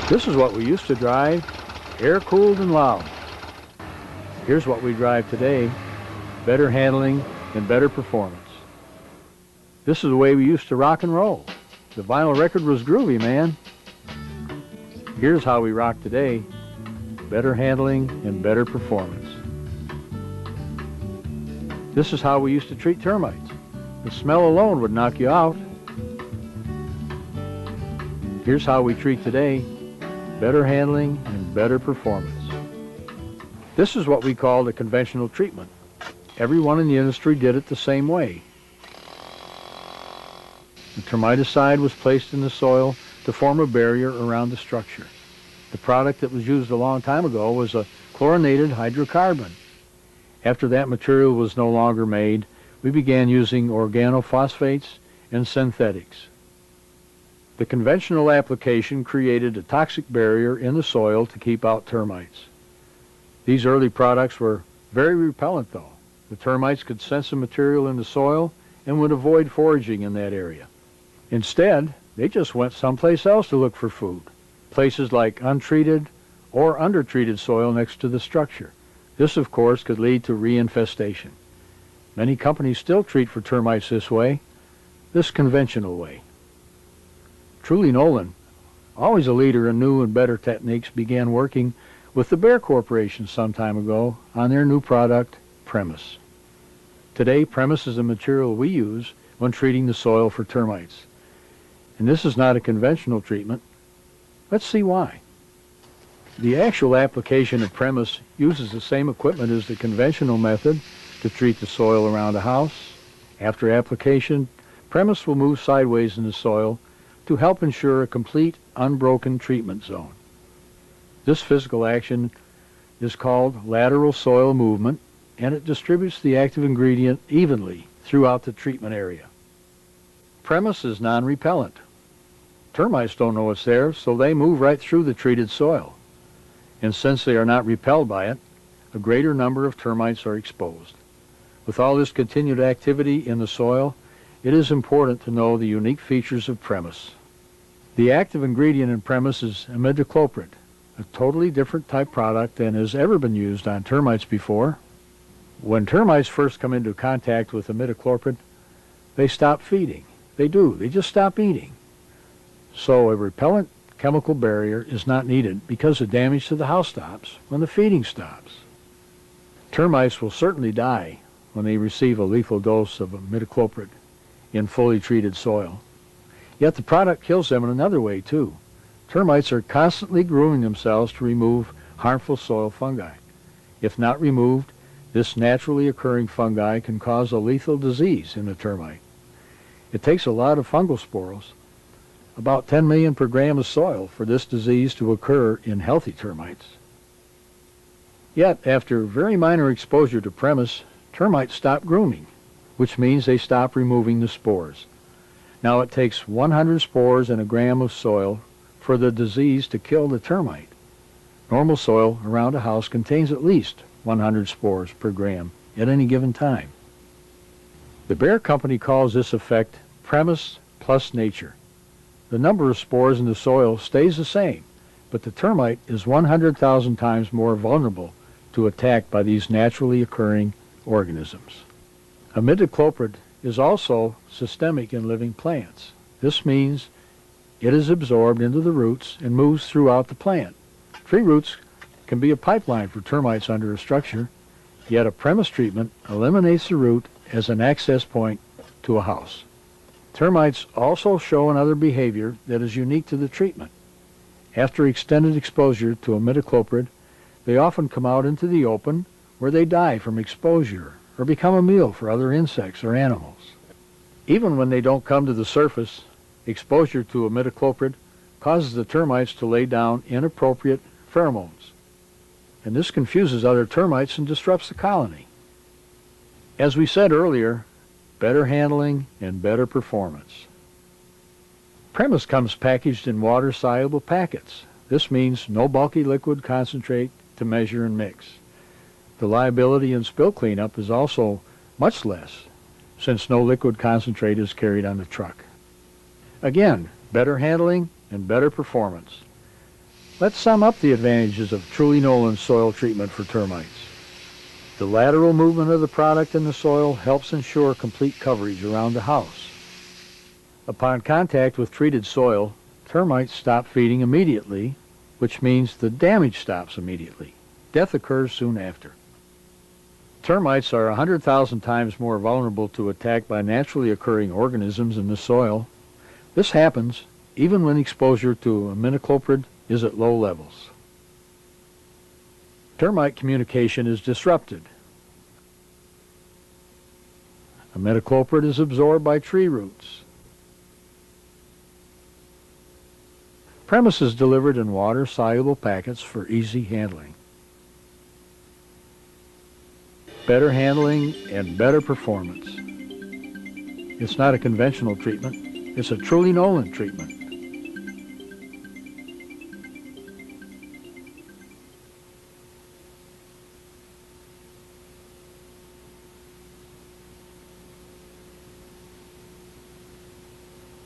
This is what we used to drive, air-cooled and loud. Here's what we drive today, better handling and better performance. This is the way we used to rock and roll. The vinyl record was groovy, man. Here's how we rock today, better handling and better performance. This is how we used to treat termites. The smell alone would knock you out. Here's how we treat today, better handling and better performance. This is what we call the conventional treatment. Everyone in the industry did it the same way. The termiticide was placed in the soil to form a barrier around the structure. The product that was used a long time ago was a chlorinated hydrocarbon. After that material was no longer made, we began using organophosphates and synthetics. The conventional application created a toxic barrier in the soil to keep out termites. These early products were very repellent though. The termites could sense the material in the soil and would avoid foraging in that area. Instead, they just went someplace else to look for food, places like untreated or undertreated soil next to the structure. This, of course, could lead to reinfestation. Many companies still treat for termites this way, this conventional way. Truly Nolan, always a leader in new and better techniques, began working with the Bayer Corporation some time ago on their new product, Premise. Today, Premise is a material we use when treating the soil for termites. And this is not a conventional treatment. Let's see why. The actual application of Premise uses the same equipment as the conventional method to treat the soil around a house. After application, Premise will move sideways in the soil to help ensure a complete, unbroken treatment zone. This physical action is called lateral soil movement, and it distributes the active ingredient evenly throughout the treatment area. Premise is non-repellent. Termites don't know it's there, so they move right through the treated soil. And since they are not repelled by it, a greater number of termites are exposed. With all this continued activity in the soil, it is important to know the unique features of Premise. The active ingredient in Premise is imidacloprid, a totally different type product than has ever been used on termites before. When termites first come into contact with imidacloprid, they stop feeding. They do. They just stop eating. So a repellent chemical barrier is not needed because the damage to the house stops when the feeding stops. Termites will certainly die when they receive a lethal dose of imidacloprid in fully treated soil. Yet the product kills them in another way too. Termites are constantly grooming themselves to remove harmful soil fungi. If not removed, this naturally occurring fungi can cause a lethal disease in the termite. It takes a lot of fungal spores, about 10 million per gram of soil, for this disease to occur in healthy termites. Yet, after very minor exposure to Premise, termites stop grooming, which means they stop removing the spores. Now it takes 100 spores in a gram of soil for the disease to kill the termite. Normal soil around a house contains at least 100 spores per gram at any given time. The Bayer Company calls this effect Premise plus nature. The number of spores in the soil stays the same, but the termite is 100,000 times more vulnerable to attack by these naturally occurring organisms. Imidacloprid is also systemic in living plants. This means it is absorbed into the roots and moves throughout the plant. Tree roots can be a pipeline for termites under a structure, yet a Premise treatment eliminates the root as an access point to a house. Termites also show another behavior that is unique to the treatment. After extended exposure to imidacloprid, they often come out into the open where they die from exposure or become a meal for other insects or animals. Even when they don't come to the surface, exposure to imidacloprid causes the termites to lay down inappropriate pheromones, and this confuses other termites and disrupts the colony. As we said earlier, better handling and better performance. Premise comes packaged in water-soluble packets. This means no bulky liquid concentrate to measure and mix. The liability in spill cleanup is also much less, since no liquid concentrate is carried on the truck. Again, better handling and better performance. Let's sum up the advantages of Truly Nolan soil treatment for termites. The lateral movement of the product in the soil helps ensure complete coverage around the house. Upon contact with treated soil, termites stop feeding immediately, which means the damage stops immediately. Death occurs soon after. Termites are 100,000 times more vulnerable to attack by naturally occurring organisms in the soil. This happens even when exposure to imidacloprid is at low levels. Termite communication is disrupted. Imidacloprid is absorbed by tree roots. Premise is delivered in water-soluble packets for easy handling. Better handling and better performance. It's not a conventional treatment, it's a Truly Nolan treatment.